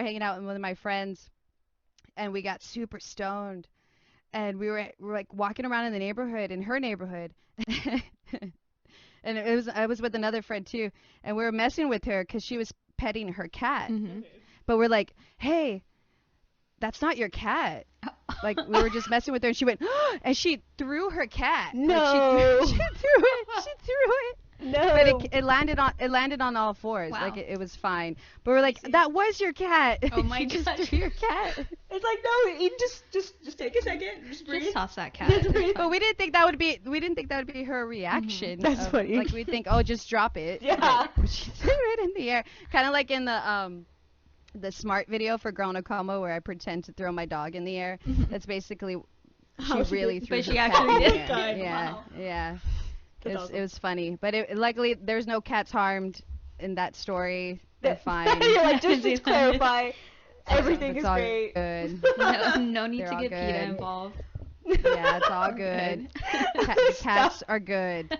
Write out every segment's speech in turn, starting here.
hanging out with one of my friends, and we got super stoned, and we were like walking around in the neighborhood, in her neighborhood, and I was with another friend too, and we were messing with her because she was petting her cat, but we're like, hey, that's not your cat. Like, we were just messing with her, and she went, and she threw her cat. No. Like, she threw it. She threw it. No. But it landed on all fours. Wow. Like, it was fine. But we're like, that was your cat. Oh my She just gosh. threw your cat. It's like, no, you just take a second, just breathe. Just toss that cat. It's fine. But we didn't think that would be her reaction. That's funny. Like, we'd think, oh, just drop it. Yeah. But she threw it in the air. Kind of like in the smart video for Girl in a Coma where I pretend to throw my dog in the air. That's basically she really threw but her she cat actually in the did. air. God, Yeah, wow. yeah. That's awesome. It was funny, but luckily there's no cats harmed in that story. They're fine. You're like, just to clarify, everything It's is all great. good. No need They're to all get PETA good. involved. Yeah, it's all good. The cats are good.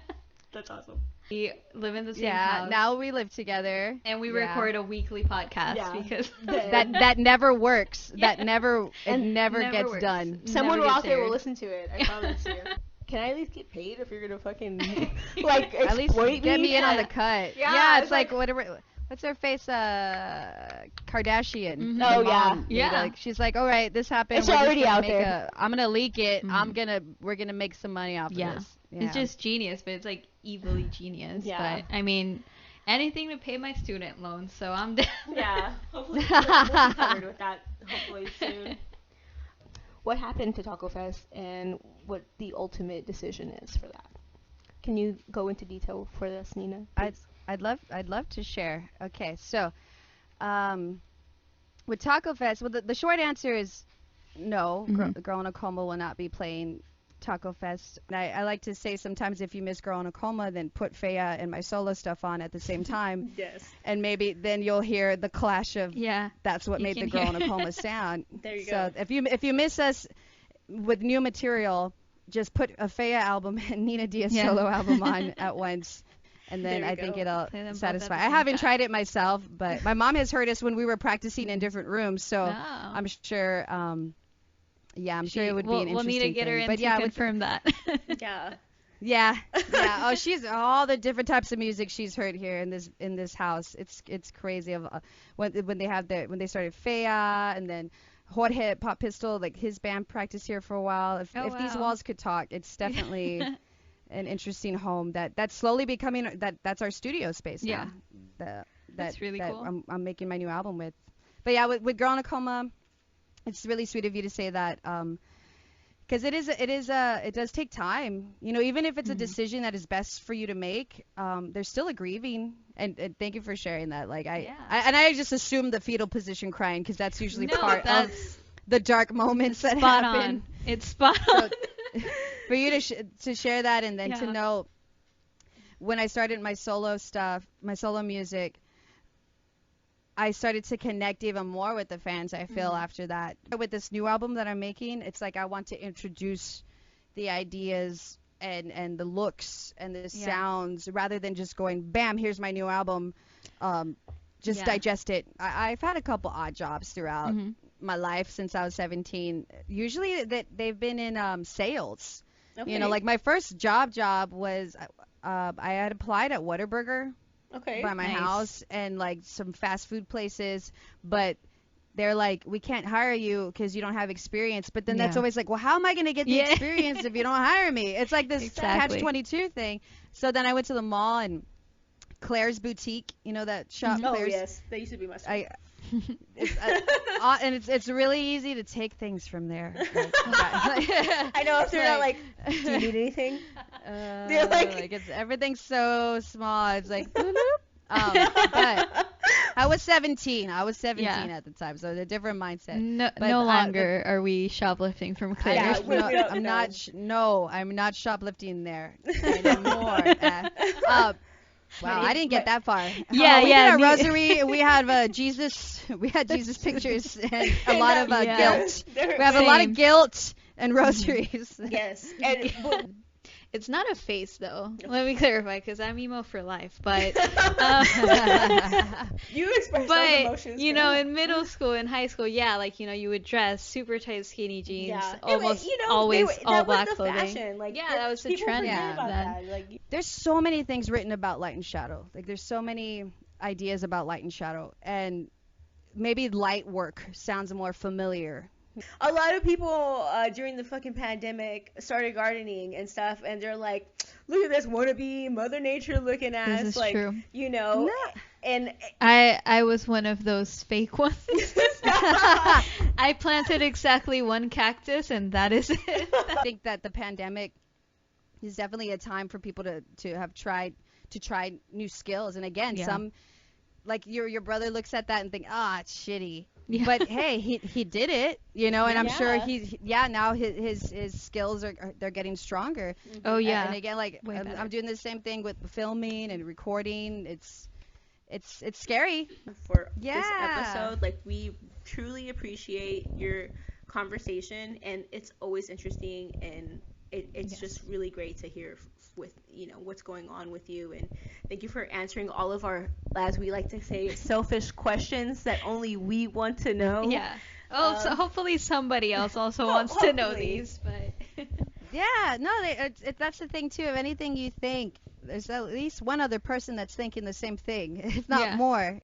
That's awesome. We live in the same Yeah, house. now we live together. And we Yeah. record a weekly podcast Yeah. because That never works. Yeah. It never never gets works. done. Someone Never out gets there will aired. listen to it. I promise you. Can I at least get paid if you're gonna fucking like At least exploit get me in on Yeah. the cut. Yeah, Yeah, it's it's like like- whatever. What's her face? Kardashian. Mhm. the Oh, yeah. mom. Yeah. Like, she's like, all right, this happened. It's we're just already gonna out make there. I'm gonna leak it. Mhm. We're gonna make some money off Yeah. of this. it's just genius, but it's like evilly genius. Yeah. But I mean, anything to pay my student loans, so I'm down. Yeah. Hopefully we'll be covered with that. Hopefully soon. What happened to Taco Fest and what the ultimate decision is for that? Can you go into detail for this, Nina? please? I'd love to share. Okay, so with Taco Fest, well, the short answer is no. Girl in a Coma will not be playing Taco Fest. And I like to say sometimes if you miss Girl in a Coma, then put Faya and my solo stuff on at the same time, Yes. and maybe then you'll hear the clash of Yeah. that's what You made the can Girl in hear- a Coma sound. There you So go. if you miss us with new material, just put a Faya album and Nina Diaz Yeah. solo album on at once. And then There you I think go. it'll Play them both at satisfy. the I same haven't time. tried it myself, but my mom has heard us when we were practicing in different rooms, so Oh. I'm sure. Yeah, I'm sure it would be an We'll interesting need to get her thing. in But to yeah, with, confirm that. Yeah. yeah. Oh, she's all the different types of music she's heard here in this house. It's crazy. Of when they started Faya and then Jorge Pop Pistol, like his band practiced here for a while. If these wow. walls could talk, it's definitely an interesting home that's slowly becoming that's our studio space Yeah. now. That's really cool. I'm making my new album with. But yeah, with Girl in a Coma, it's really sweet of you to say that, because it does take time. You know, even if it's a decision that is best for you to make, there's still a grieving. And thank you for sharing that. Like I just assume the fetal position crying because that's usually No, part of that's the dark moments that spot happen. on. It's spot on. For you to share that and then to Yeah. know when I started my solo stuff, my solo music, I started to connect even more with the fans, I feel, after that. With this new album that I'm making, it's like I want to introduce the ideas and the looks and the sounds rather than just going, bam, here's my new album. Just digest it. I've had a couple odd jobs throughout my life since I was 17. Usually they've been in sales. Okay. You know, like my first job was I had applied at Whataburger Okay. by my Nice. house and like some fast food places, but they're like, we can't hire you because you don't have experience. But then that's Yeah. always like, well, how am I going to get the Yeah. experience if you don't hire me? It's like this Exactly. catch-22 thing. So then I went to the mall and Claire's Boutique, you know that shop? Oh Claire's, yes, that used to be my school. and it's really easy to take things from there. Like, I know if they're not like, do you need anything? They're like- it's everything's so small. It's like, bloop. But I was 17. Yeah. At the time, so it's a different mindset. No, But, no longer are we shoplifting from I- Claire's. we don't I'm know. not. I'm not shoplifting there anymore. Wow, I didn't get that far. Yeah, we yeah, did a me- rosary. We had Jesus. We had Jesus pictures and a lot of Yeah. guilt. They're- We have a lot Same. of guilt and rosaries. Yes, and well, It's not a phase though. Let me clarify, because I'm emo for life. But You express those but emotions. you know, in middle school and high school, yeah, like you would dress super tight skinny jeans, Yeah. almost You know, always that all was black the clothing. fashion. Like, Yeah, that was the people trend forget Yeah. about then. that. Like, There's so many things written about light and shadow. Like there's so many ideas about light and shadow, and maybe light work sounds more familiar. a lot of people during the fucking pandemic started gardening and stuff, and they're like, look at this wannabe Mother Nature looking ass. This is like, true. you know, No. and I was one of those fake ones. I planted exactly one cactus, and that is it. I think that the pandemic is definitely a time for people to have tried to try new skills. And again, Yeah. some like your brother looks at that and think, ah, it's shitty. Yeah. But hey, he did it, you know, and I'm sure Yeah. now his skills are they're getting stronger. Oh yeah. And again, like Way better. I'm doing the same thing with filming and recording. It's scary. for this Yeah. episode, like, we truly appreciate your conversation, and it's always interesting, and it's Yes. just really great to hear with, you know, what's going on with you, and thank you for answering all of our, as we like to say, selfish questions that only we want to know. Yeah. Oh, so hopefully somebody else also wants to know hopefully. these, but Yeah, no, that's the thing too. If anything you think, there's at least one other person that's thinking the same thing, if not Yeah. more.